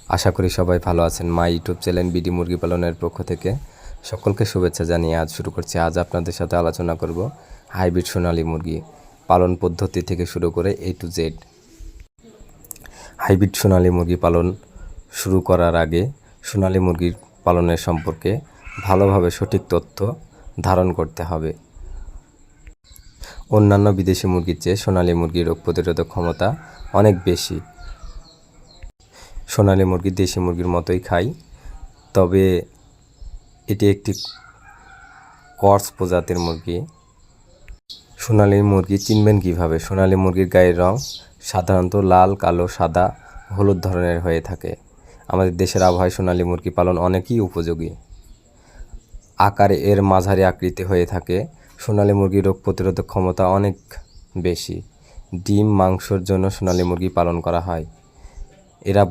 আশা করি সবাই ভালো আছেন। মাই ইউটিউব চ্যানেল বিডি মুরগি পালনের পক্ষ থেকে সকলকে শুভেচ্ছা জানিয়ে আজ শুরু করছি। আজ আপনাদের সাথে আলোচনা করব হাইব্রিড সোনালী মুরগি পালন পদ্ধতি থেকে শুরু করে A to Z। হাইব্রিড সোনালী মুরগি পালন শুরু করার আগে সোনালী মুরগির পালনের সম্পর্কে ভালোভাবে সঠিক তথ্য ধারণ করতে হবে। অন্যান্য বিদেশি মুরগির চেয়ে সোনালী মুরগির রোগ প্রতিরোধক ক্ষমতা অনেক বেশি। সোনালী মুরগি দেশি মুরগির মতোই খায়, তবে এটি একটি ক্রস প্রজাতির মুরগি। সোনালী মুরগি চিনবেন কিভাবে? সোনালী মুরগির গায়ের রং সাধারণত লাল, কালো, সাদা, হলুদ ধরনের হয়ে থাকে। আমাদের দেশের আবহাওয়ায় সোনালী মুরগি পালন অনেকই উপযোগী। আকারে এর মাঝারি আকৃতি হয়ে থাকে। সোনালী মুরগির রোগ প্রতিরোধক ক্ষমতা অনেক বেশি। ডিম, মাংসের জন্য সোনালী মুরগি পালন করা হয়। এরা